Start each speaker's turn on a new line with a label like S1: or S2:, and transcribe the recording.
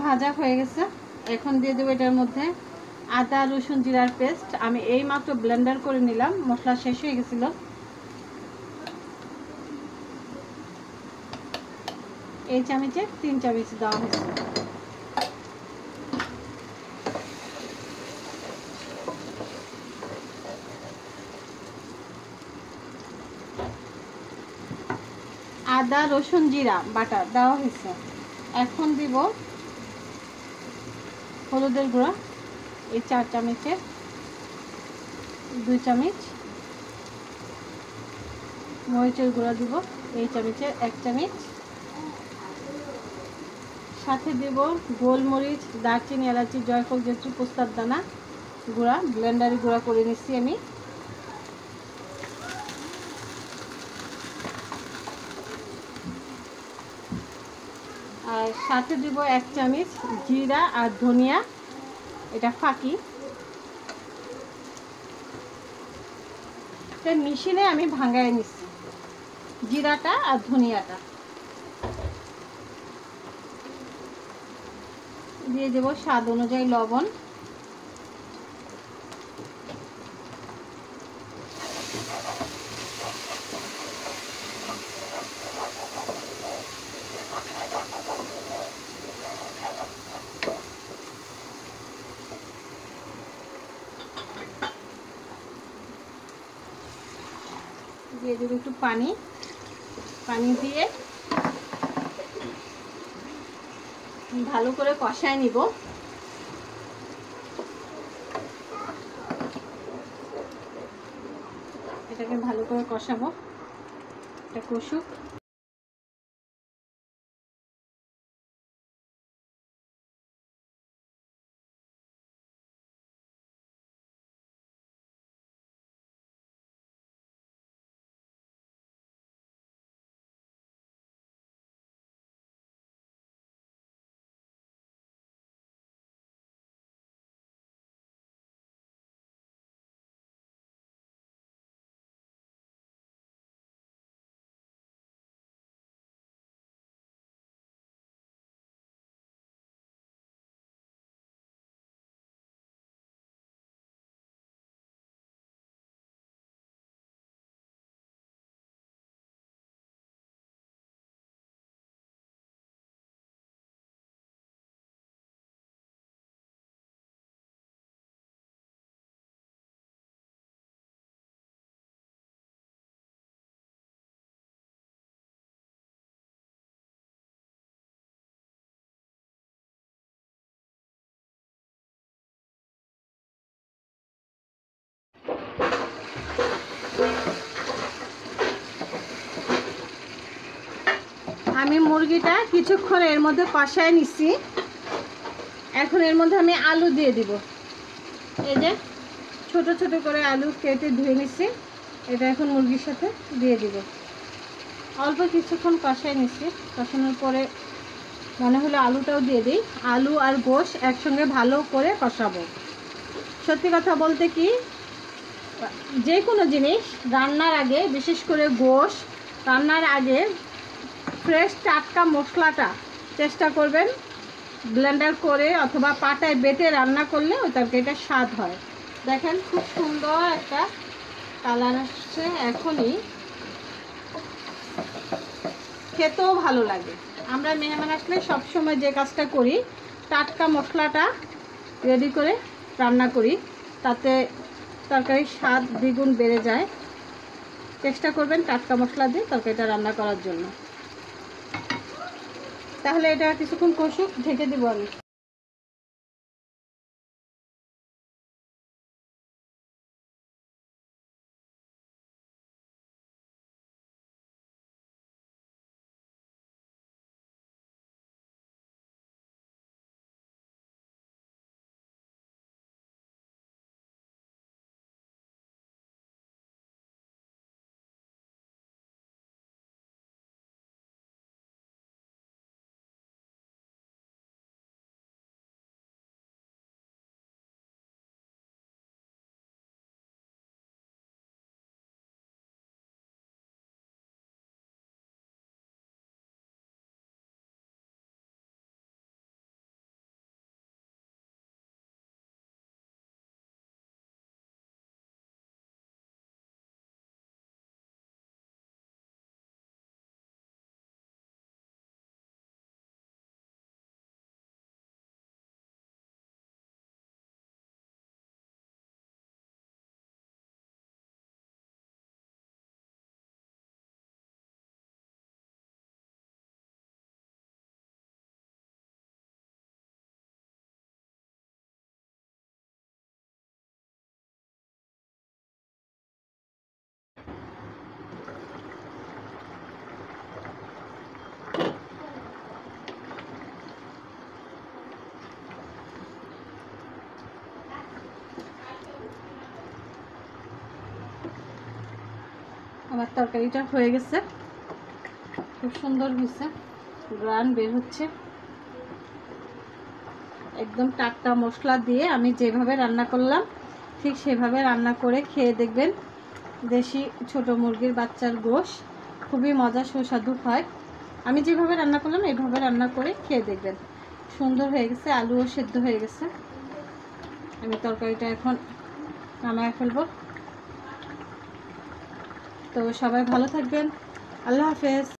S1: ভাজা হয়ে গেছে। এখন দিয়ে দেবো এটার মধ্যে আদা রসুন জিরার পেস্ট। আমি এই মাত্র ব্লেন্ডার করে নিলাম, মশলা শেষ হয়ে গেছিল। এই চামচে 3 চামচ দেওয়া হয়েছে। আদা রসুন জিরা বাটা দেওয়া হয়েছে। এখন দিব হলুদের গুঁড়া, এই 4 চামচের 2 চামচ। মরিচের গুঁড়া দিব এই চামচের 1 চামচ। সাথে দেব গোলমরিচ, দারচিনি, এলাচি, জয়ফল, জয়ত্রী, পোস্তার দানা গুঁড়া, ব্লেন্ডারে গুঁড়া করে নিচ্ছি আমি। আর সাথে দিব 1 চামচ জিরা আর ধনিয়া, এটা ফাঁকি। মেশিনে আমি ভাঙায় নিচ্ছি জিরাটা আর ধনিয়াটা। দিয়ে দেব স্বাদ অনুযায়ী লবণ। দিয়ে দেব একটু পানি। পানি দিয়ে ভালো করে কষায় নিব। এটাকে ভালো করে কষাবো, এটা কষুক। আমি মুরগিটা কিছুক্ষণ এর মধ্যে কষায় নিচ্ছি। এখন এর মধ্যে আমি আলু দিয়ে দিব। এই যে ছোট ছোট করে আলু কেটে ধুয়ে নিচ্ছি, এটা এখন মুরগির সাথে দিয়ে দিব। অল্প কিছুক্ষণ কষায় নিচ্ছি। কষানোর পরে মনে হলো আলুটাও দিয়ে দিই। আলু আর গোশ একসঙ্গে ভালো করে কষাবো। সত্যি কথা বলতে কি, যে কোনো জিনিস রান্নার আগে, বিশেষ করে গোশ রান্নার আগে ফ্রেশ টাটকা মশলাটা চেষ্টা করবেন ব্লেন্ডার করে অথবা পাটায় বেটে রান্না করলে ওই তরকারিটা স্বাদ হয়। দেখেন খুব সুন্দর একটা কালার আসছে। এখনই খেতেও ভালো লাগে। আমরা মেহমান আসলে সবসময় যে কাজটা করি, টাটকা মশলাটা রেডি করে রান্না করি, তাতে তরকারির স্বাদ দ্বিগুণ বেড়ে যায়। চেষ্টা করবেন টাটকা মশলা দিয়ে তরকারিটা রান্না করার জন্য। তাহলে এটা কিছুক্ষণ কষুক, ঢেকে দেব আমি। আমার তরকারিটা হয়ে গেছে, খুব সুন্দর হয়েছে, গ্রান বের হচ্ছে। একদম টাটকা মশলা দিয়ে আমি যেভাবে রান্না করলাম ঠিক সেভাবে রান্না করে খেয়ে দেখবেন। দেশি ছোট মুরগির বাচ্চার গোশ খুবই মজা সুস্বাদু হয়। আমি যেভাবে রান্না করলাম এইভাবে রান্না করে খেয়ে দেখবেন। সুন্দর হয়ে গেছে, আলুও সেদ্ধ হয়ে গেছে। আমি তরকারিটা এখন নামায় ফেলবো। তো সবাই ভালো থাকবেন, আল্লাহ হাফেজ।